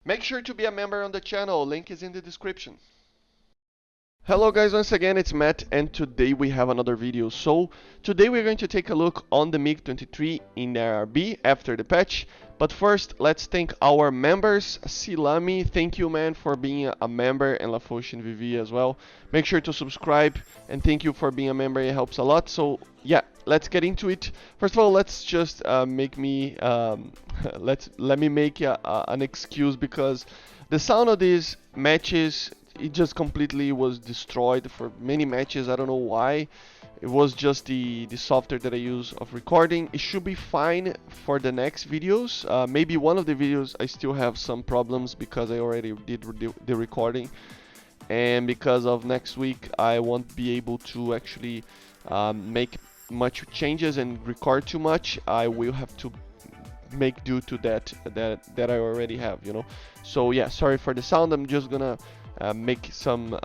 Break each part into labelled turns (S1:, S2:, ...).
S1: Make sure to be a member on the channel, link is in the description. Hello guys, once again it's Matt and today we have another video. So today we're going to take a look on the MiG-23 in RRB after the patch. But first let's thank our members. Silami, thank you man for being a member, and Lafotion VV as well. Make sure to subscribe and thank you for being a member, it helps a lot. So yeah, let's get into it. First of all, let's just let me make an excuse because the sound of these matches, it just completely was destroyed for many matches. I don't know why. It was just the software that I use of recording. It should be fine for the next videos. Maybe one of the videos I still have some problems because I already did the recording, and because of next week I won't be able to actually make much changes and record too much. I will have to make due to that I already have, you know. So yeah, sorry for the sound. I'm just gonna make some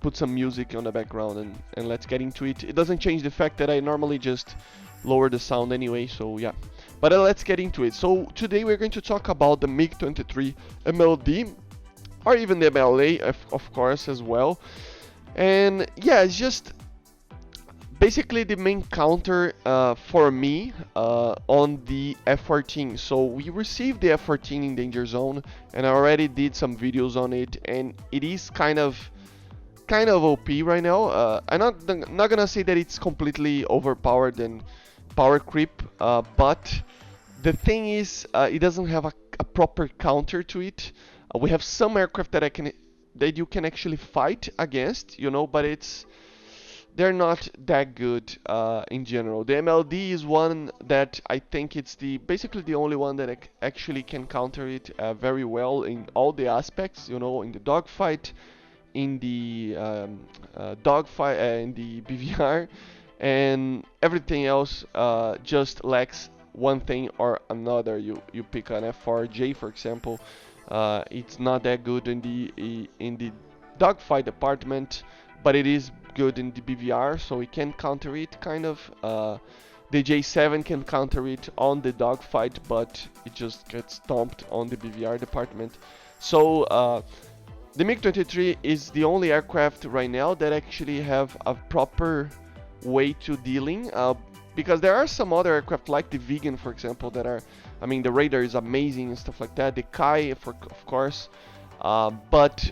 S1: put some music on the background, and let's get into it. It doesn't change the fact that I normally just lower the sound anyway, so yeah. But let's get into it. So today we're going to talk about the MiG-23 MLD, or even the MLA of course as well. And yeah, it's just basically the main counter for me on the F-14. So we received the F-14 in danger zone, and I already did some videos on it, and it is kind of OP right now. I'm not gonna say that it's completely overpowered and power creep, but the thing is, it doesn't have a proper counter to it. We have some aircraft that you can actually fight against, you know, but they're not that good in general. The MLD is one that I think it's basically the only one that actually can counter it very well in all the aspects, you know, in the dogfight, in the dogfight, in the BVR, and everything else just lacks one thing or another. You pick an F4J for example, it's not that good in the dogfight department, but it is good in the BVR, so we can counter it kind of. The J7 can counter it on the dogfight, but it just gets stomped on the BVR department. So the MiG-23 is the only aircraft right now that actually have a proper way to dealing, because there are some other aircraft like the Vegan for example that are, I mean, the radar is amazing and stuff like that, the Kai of course, but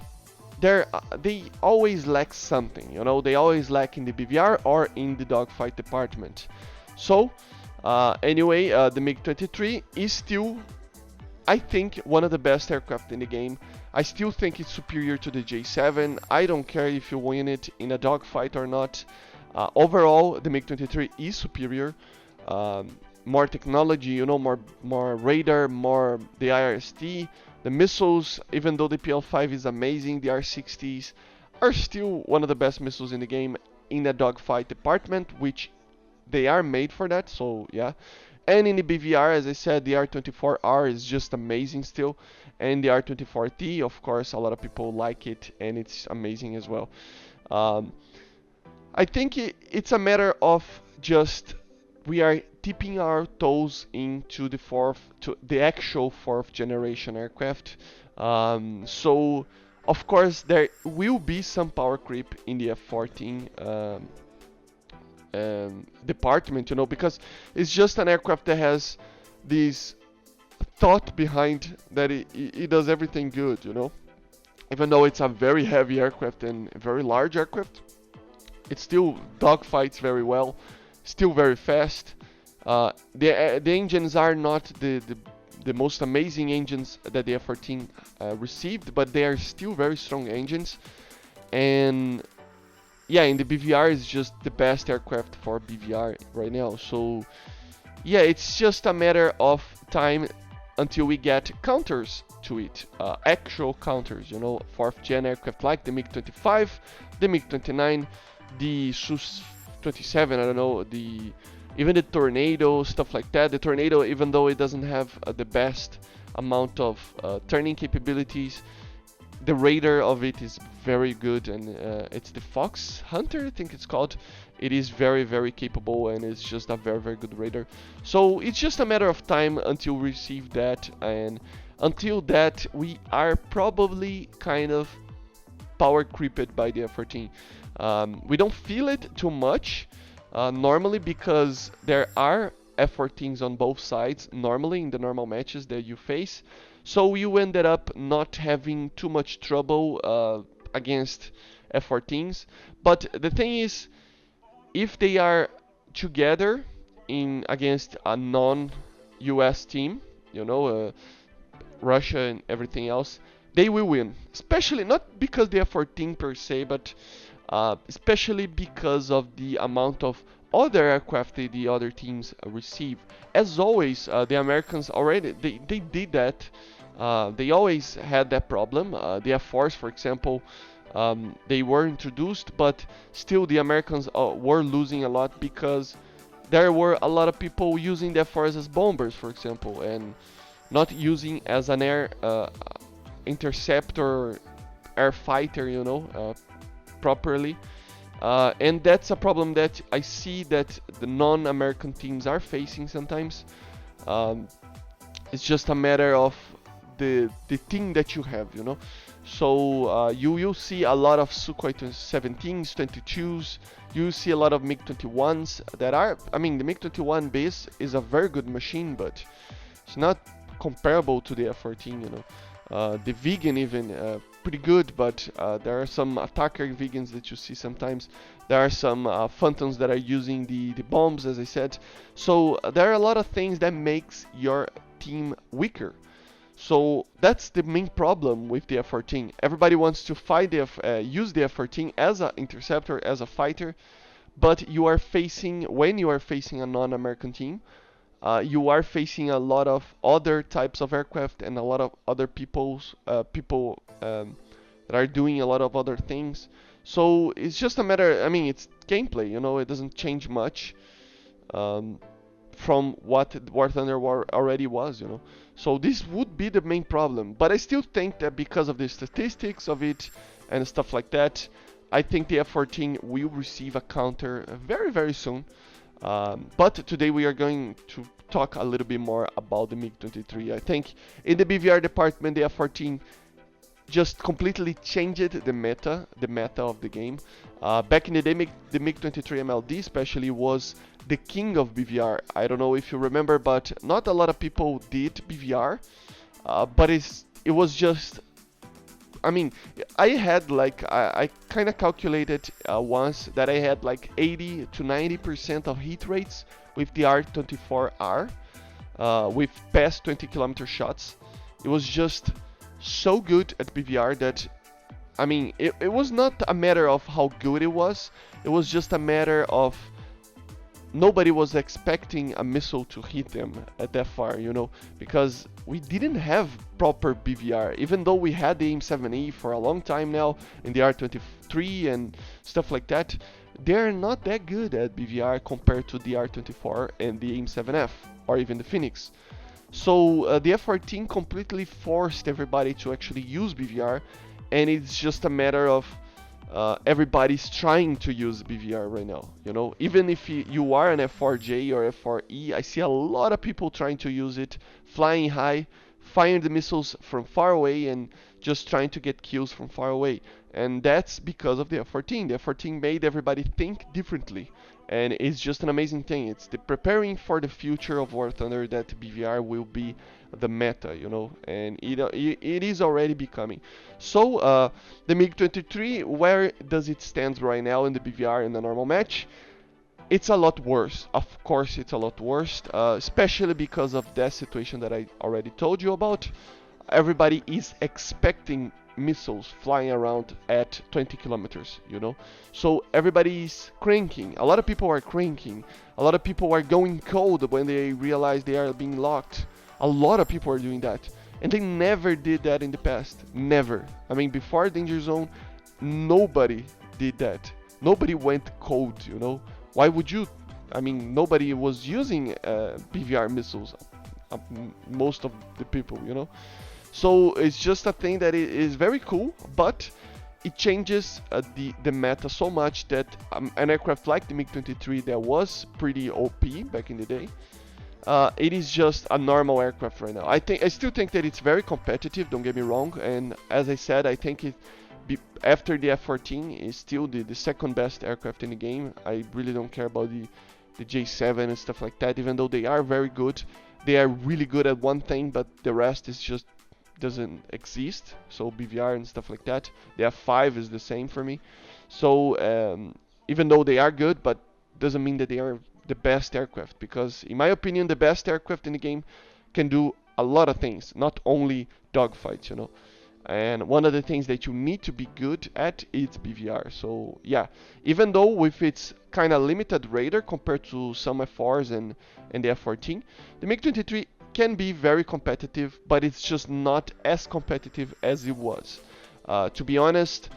S1: they always lack something, you know. They always lack in the BVR or in the dogfight department. So anyway, the MiG-23 is still, I think, one of the best aircraft in the game. I still think it's superior to the J7. I don't care if you win it in a dogfight or not. Overall, the MiG-23 is superior. More technology, you know, more radar, more the IRST. The missiles, even though the PL5 is amazing, the R60s are still one of the best missiles in the game in the dogfight department, which they are made for that, so yeah. And in the BVR, as I said, the R24R is just amazing still, and the R24T, of course, a lot of people like it, and it's amazing as well. I think it's a matter of just we are dipping our toes into the actual fourth generation aircraft. So of course there will be some power creep in the F-14 department, you know, because it's just an aircraft that has this thought behind that it does everything good, you know. Even though it's a very heavy aircraft and a very large aircraft, it still dogfights very well, still very fast. The engines are not the most amazing engines that the F-14 received, but they are still very strong engines. And yeah, in the BVR is just the best aircraft for BVR right now. So yeah, it's just a matter of time until we get counters to it, actual counters, you know, 4th gen aircraft like the MiG-25, the MiG-29, the Su-27, I don't know, even the Tornado, stuff like that. The Tornado, even though it doesn't have the best amount of turning capabilities, the radar of it is very good, and it's the Fox Hunter, I think it's called. It is very, very capable, and it's just a very, very good radar. So it's just a matter of time until we receive that, and Until that, we are probably kind of power creeped by the F-14. We don't feel it too much normally because there are F-14s on both sides normally in the normal matches that you face. So you ended up not having too much trouble against F-14s. But the thing is, if they are together in against a non-US team, you know, Russia and everything else, they will win. Especially not because they are 14 per se, but especially because of the amount of other aircraft that the other teams receive. As always, the Americans already they did that. They always had that problem. The F-4s, for example, they were introduced, but still the Americans were losing a lot because there were a lot of people using the F-4s as bombers, for example, and not using as an air interceptor, air fighter, you know, properly. And that's a problem that I see that the non-American teams are facing sometimes. It's just a matter of the thing that you have, you know. So you will see a lot of Sukhoi 17s, 22s. You see a lot of MiG-21s that are. I mean, the MiG-21 base is a very good machine, but it's not comparable to the F-14, you know. The vegan even pretty good, but there are some attacker vegans that you see sometimes. There are some phantoms that are using the bombs, as I said. So there are a lot of things that makes your team weaker. So that's the main problem with the F-14. Everybody wants to fight the use the F-14 as an interceptor, as a fighter, but you are facing, when you are facing a non-American team, you are facing a lot of other types of aircraft and a lot of other people that are doing a lot of other things. So it's just a matter. I mean, it's gameplay. You know, it doesn't change much from what War Thunder already was. You know, so this would be the main problem. But I still think that because of the statistics of it and stuff like that, I think the F-14 will receive a counter very, very soon. But today we are going to talk a little bit more about the MiG-23. I think in the BVR department, the F-14 just completely changed the meta of the game. Back in the day, the MiG-23MLD especially was the king of BVR. I don't know if you remember, but not a lot of people did BVR. But it was just, I mean, I had like, I kind of calculated once that I had like 80 to 90% of hit rates with the R24R with past 20 kilometer shots. It was just so good at BVR that, I mean, it was not a matter of how good it was just a matter of nobody was expecting a missile to hit them at that far, you know, because we didn't have proper BVR, even though we had the AIM-7E for a long time now in the R-23 and stuff like that. They're not that good at BVR compared to the R-24 and the AIM-7F or even the Phoenix. So the F-14 completely forced everybody to actually use BVR, and it's just a matter of everybody's trying to use BVR right now, you know. Even if you are an F4J or F4E, I see a lot of people trying to use it, flying high, firing the missiles from far away and just trying to get kills from far away. And that's because of the F-14. The F-14 made everybody think differently, and it's just an amazing thing. It's the preparing for the future of War Thunder that BVR will be the meta, you know, and it is already becoming. So the MiG-23, where does it stand right now in the BVR in the normal match? It's a lot worse. Of course, it's a lot worse, especially because of that situation that I already told you about. Everybody is expecting missiles flying around at 20 kilometers, you know. So everybody is cranking. A lot of people are cranking. A lot of people are going cold when they realize they are being locked. A lot of people are doing that. And they never did that in the past. Never. I mean, before Danger Zone, nobody did that. Nobody went cold, you know. Why would you? I mean, nobody was using BVR missiles. Most of the people, you know. So it's just a thing that is very cool, but it changes the meta so much that an aircraft like the MiG-23 that was pretty OP back in the day It is just a normal aircraft right now. I still think that it's very competitive. Don't get me wrong. And as I said, I think after the F-14 is still the second best aircraft in the game. I really don't care about the J7 and stuff like that. Even though they are very good, they are really good at one thing, but the rest is just doesn't exist. So BVR and stuff like that. The F5 is the same for me. So even though they are good, but doesn't mean that they are the best aircraft, because in my opinion the best aircraft in the game can do a lot of things, not only dogfights, you know. And one of the things that you need to be good at is BVR. So yeah, even though with its kind of limited radar compared to some F4s and the F-14, the MiG-23 can be very competitive, but it's just not as competitive as it was. To be honest,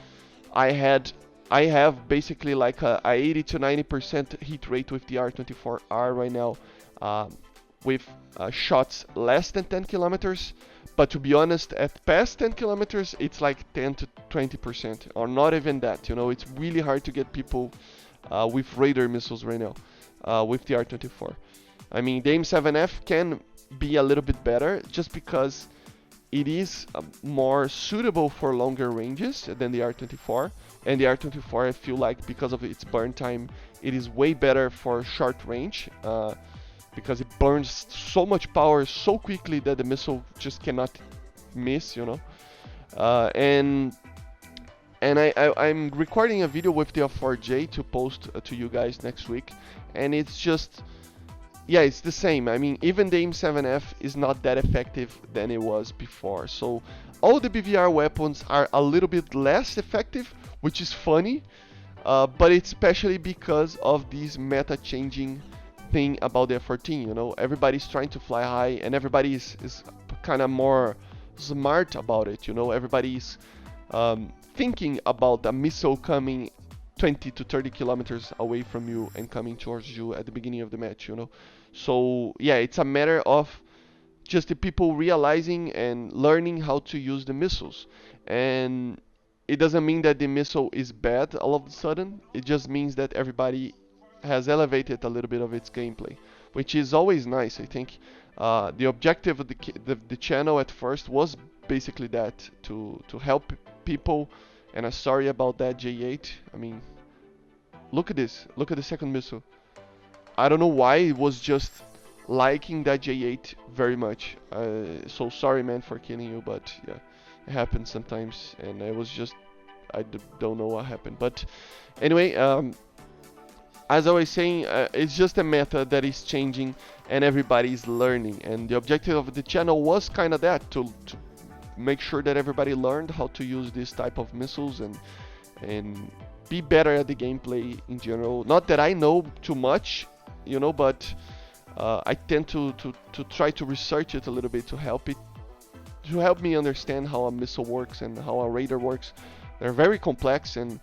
S1: I have basically like a 80 to 90% hit rate with the R24R right now, with shots less than 10 kilometers. But to be honest, at past 10 kilometers, it's like 10 to 20%, or not even that. You know, it's really hard to get people with radar missiles right now with the R24. I mean, the AIM-7F can be a little bit better just because it is more suitable for longer ranges than the R24. And the R24, I feel like, because of its burn time, it is way better for short range, because it burns so much power so quickly that the missile just cannot miss, you know. And I'm recording a video with the F4J to post to you guys next week, and it's just, yeah, it's the same. I mean, even the AIM-7F is not that effective than it was before. So all the BVR weapons are a little bit less effective, which is funny, but it's especially because of this meta-changing thing about the F-14. You know, everybody's trying to fly high, and everybody is kind of more smart about it. You know, everybody's thinking about a missile coming 20 to 30 kilometers away from you and coming towards you at the beginning of the match, you know. So yeah, it's a matter of just the people realizing and learning how to use the missiles. And it doesn't mean that the missile is bad all of a sudden. It just means that everybody has elevated a little bit of its gameplay, which is always nice. I think the objective of the channel at first was basically that, to help people. And I'm sorry about that, J8. I mean, look at this. Look at the second missile. I don't know why it was just liking that J8 very much. So sorry, man, for killing you, but yeah, it happens sometimes. And I was just, don't know what happened. But anyway, as I was saying, it's just a method that is changing and everybody's learning. And the objective of the channel was kind of that, to make sure that everybody learned how to use this type of missiles and be better at the gameplay in general. Not that I know too much, you know, but I tend to try to research it a little bit to help me understand how a missile works and how a radar works. They're very complex, and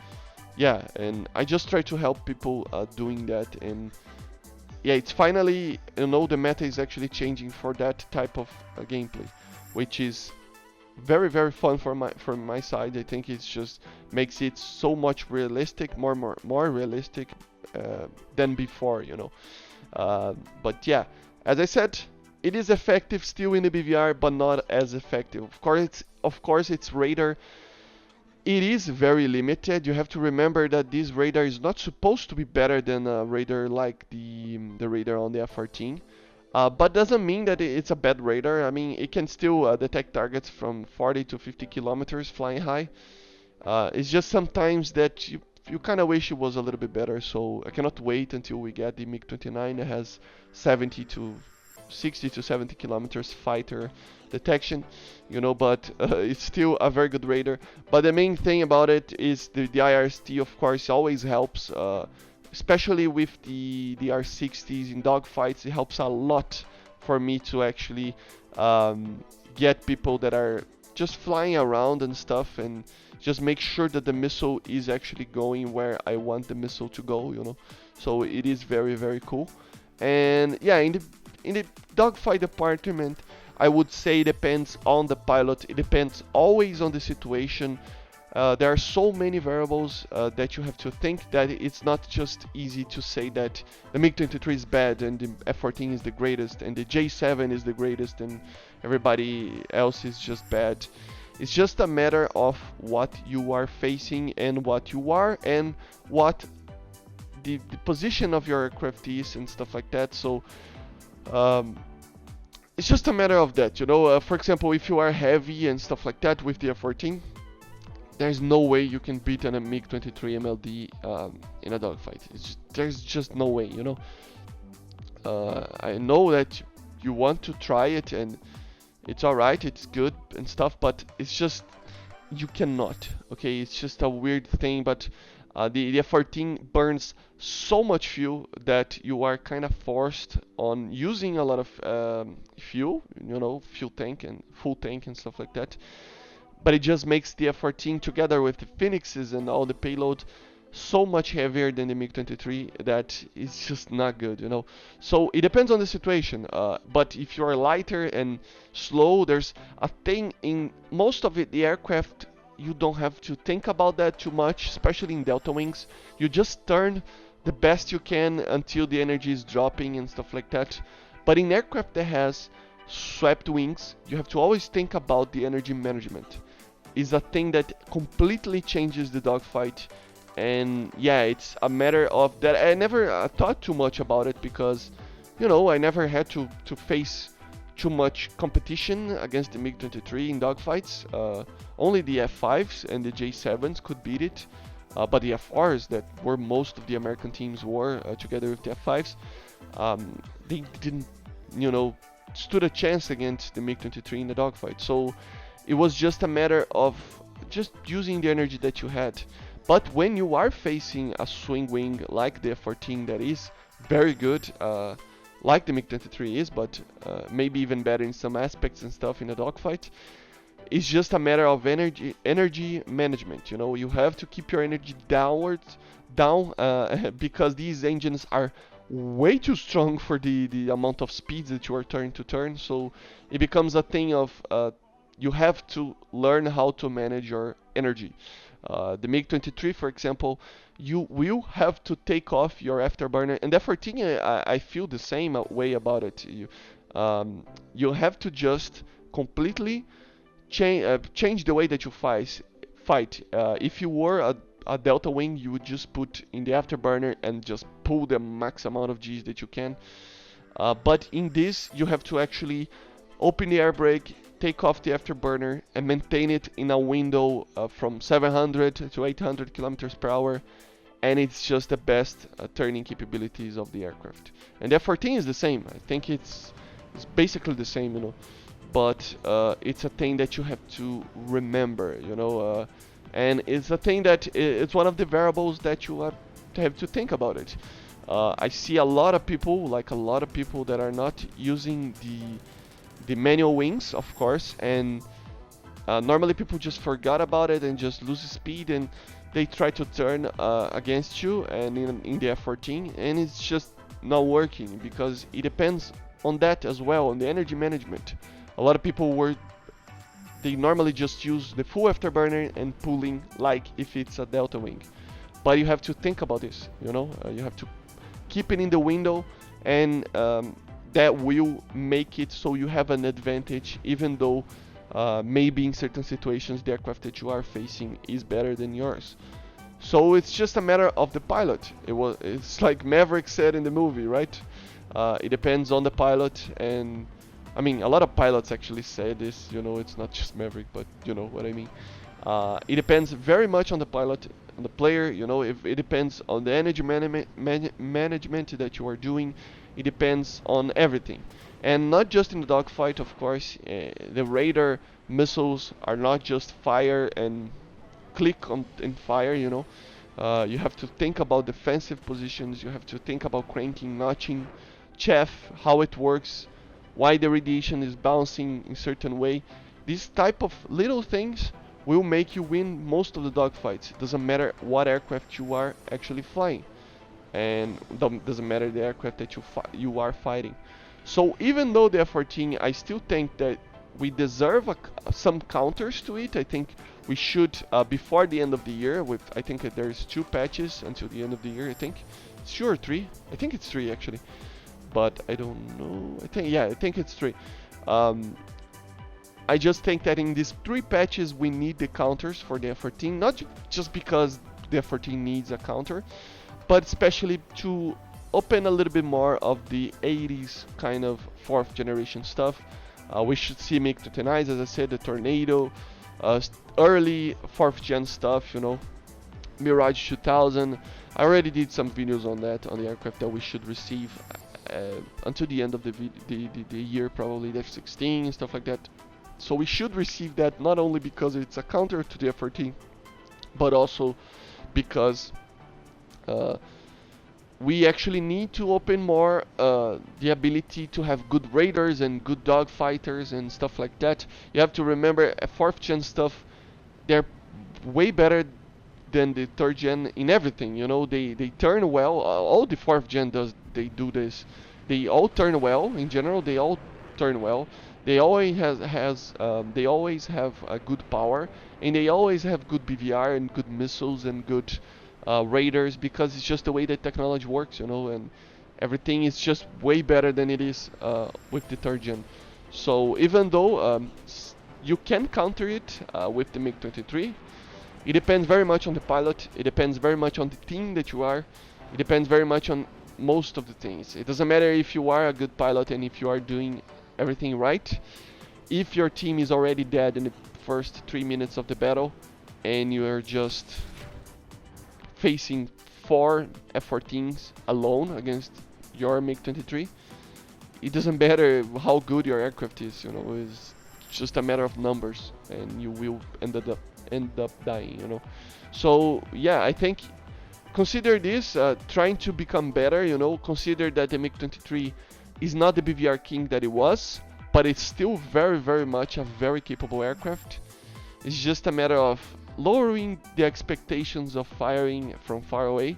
S1: yeah, and I just try to help people doing that. And yeah, it's finally, you know, the meta is actually changing for that type of gameplay, which is very, very fun from my side. I think it's just makes it so much realistic, more realistic than before, you know. But yeah, as I said, it is effective still in the BVR, but not as effective. Of course, its radar, it is very limited. You have to remember that this radar is not supposed to be better than a radar like the radar on the F-14. But doesn't mean that it's a bad radar. I mean, it can still detect targets from 40 to 50 kilometers flying high. It's just sometimes that you kind of wish it was a little bit better. So I cannot wait until we get the MiG-29 that has 60 to 70 kilometers fighter detection, you know. But it's still a very good radar. But the main thing about it is the IRST, of course, always helps. Especially with the R60s in dogfights, it helps a lot for me to actually get people that are just flying around and stuff, and just make sure that the missile is actually going where I want the missile to go, you know. So it is very, very cool. And yeah, in the dogfight department, I would say it depends on the pilot. It depends always on the situation. There are so many variables that you have to think that it's not just easy to say that the MiG-23 is bad and the F-14 is the greatest and the J-7 is the greatest and everybody else is just bad. It's just a matter of what you are facing and what you are and what the position of your aircraft is and stuff like that. So um, it's just a matter of that, you know. For example, if you are heavy and stuff like that with the F-14, there's no way you can beat an MiG-23MLD in a dogfight. There's just no way, you know. I know that you want to try it and it's alright, it's good and stuff, but it's just you cannot. Okay, it's just a weird thing, but the F-14 burns so much fuel that you are kind of forced on using a lot of fuel, you know, fuel tank and full tank and stuff like that. But it just makes the F-14 together with the Phoenixes and all the payload so much heavier than the MiG-23 that it's just not good, you know. So it depends on the situation. But if you are lighter and slow, there's a thing in most of it, the aircraft, you don't have to think about that too much, especially in delta wings. You just turn the best you can until the energy is dropping and stuff like that. But in aircraft that has swept wings, you have to always think about the energy management. Is a thing that completely changes the dogfight. And yeah, it's a matter of that. I never thought too much about it because, you know, I never had to face too much competition against the MiG-23 in dogfights. Only the F5s and the J7s could beat it, but the F4s, that were most of the American teams were together with the F5s, they didn't, you know, stood a chance against the MiG-23 in the dogfight. So it was just a matter of just using the energy that you had. But when you are facing a swing wing like the F-14 that is very good, like the MiG-23 is, but maybe even better in some aspects and stuff in a dogfight, it's just a matter of energy management. You know, you have to keep your energy down, because these engines are way too strong for the amount of speeds that you are trying to turn. So it becomes a thing of you have to learn how to manage your energy. The MiG-23, for example, you will have to take off your afterburner, and the F-14, I feel the same way about it. You have to just completely change the way that you fight. If you were a delta wing, you would just put in the afterburner and just pull the max amount of G's that you can. But in this, you have to actually open the air brake, take off the afterburner, and maintain it in a window from 700 to 800 kilometers per hour. And it's just the best turning capabilities of the aircraft. And the F-14 is the same. I think it's basically the same, you know. But it's a thing that you have to remember, you know. And it's a thing that it's one of the variables that you have to think about it. I see a lot of people, that are not using the manual wings, of course, and normally people just forgot about it and just lose speed, and they try to turn against you and in the F-14, and it's just not working because it depends on that as well, on the energy management. A lot of people they normally just use the full afterburner and pulling like if it's a delta wing, but you have to think about this, you know. You have to keep it in the window, and that will make it so you have an advantage, even though maybe in certain situations the aircraft that you are facing is better than yours. So it's just a matter of the pilot. It's like Maverick said in the movie, right? It depends on the pilot, and I mean, a lot of pilots actually say this, you know, it's not just Maverick, but you know what I mean. It depends very much on the pilot, on the player, you know. If it depends on the energy management that you are doing. It depends on everything, and not just in the dogfight, of course. The radar missiles are not just fire and click on and fire, you know. You have to think about defensive positions. You have to think about cranking, notching, chaff, how it works, why the radiation is bouncing in certain way. These type of little things will make you win most of the dogfights. It doesn't matter what aircraft you are actually flying, and doesn't matter the aircraft that you are fighting. So even though the F-14, I still think that we deserve some counters to it. I think we should, before the end of the year, with, I think there's 2 patches until the end of the year, I think. It's 2 or 3? I think it's 3 actually, but I don't know. I think it's 3. Um, I just think that in these 3 patches we need the counters for the F14, not just because the F14 needs a counter, but especially to open a little bit more of the 80s kind of 4th generation stuff. We should see MiG-29s, as I said, the Tornado, early 4th gen stuff, you know, Mirage 2000. I already did some videos on that, on the aircraft that we should receive until the end of the year, probably the F-16 and stuff like that. So we should receive that, not only because it's a counter to the F-14, but also because we actually need to open more the ability to have good raiders and good dogfighters and stuff like that. You have to remember, 4th gen stuff, they're way better than the 3rd gen in everything. You know, they turn well. All the 4th gen they do this. They all turn well. In general, they all turn well. They always they always have a good power, and they always have good BVR and good missiles and good raiders, because it's just the way that technology works, you know, and everything is just way better than it is with the 3rd gen. So even though you can counter it with the MiG-23, it depends very much on the pilot. It depends very much on the team that you are. It depends very much on most of the things. It doesn't matter if you are a good pilot and if you are doing everything right. If your team is already dead in the first 3 minutes of the battle and you are just facing 4 F-14s alone against your MiG-23, it doesn't matter how good your aircraft is, you know, it's just a matter of numbers, and you will end up dying, you know. So yeah, I think consider this, trying to become better, you know. Consider that the MiG-23 is not the BVR king that it was, but it's still very, very much a very capable aircraft. It's just a matter of lowering the expectations of firing from far away.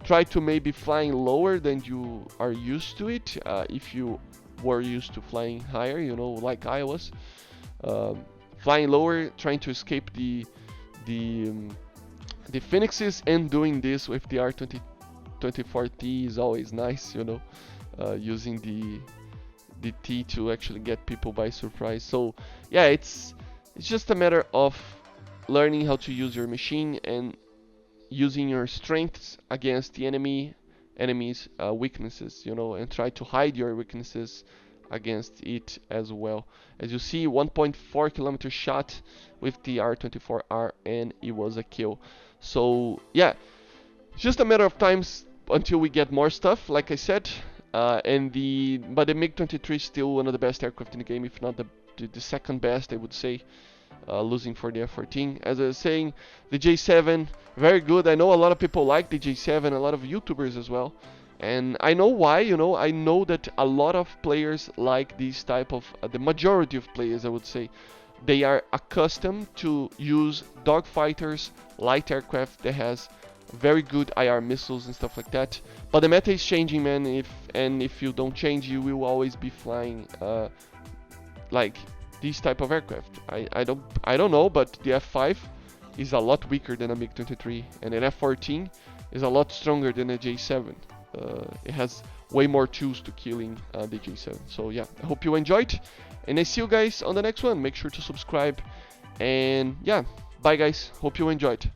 S1: Try to maybe flying lower than you are used to it, if you were used to flying higher, you know, like I was. Flying lower, trying to escape the Phoenixes, and doing this with the R24T is always nice, you know, using the T to actually get people by surprise. So yeah, it's just a matter of learning how to use your machine and using your strengths against the enemy's weaknesses, you know, and try to hide your weaknesses against it as well. As you see, 1.4 kilometer shot with the R24R, and it was a kill. So yeah, it's just a matter of times until we get more stuff, like I said. But the MiG-23 is still one of the best aircraft in the game, if not the second best, I would say. Losing for the F-14. As I was saying, the J7, very good. I know a lot of people like the J7, a lot of YouTubers as well. And I know why, you know, I know that a lot of players like this type of, the majority of players, I would say, they are accustomed to use dogfighters, light aircraft that has very good IR missiles and stuff like that. But the meta is changing, man, if you don't change, you will always be flying like these type of aircraft. I don't know, but the F5 is a lot weaker than a MiG-23, and an F-14 is a lot stronger than a J7. It has way more tools to killing the J7. So yeah, I hope you enjoyed, and I see you guys on the next one. Make sure to subscribe, and yeah, bye guys, hope you enjoyed.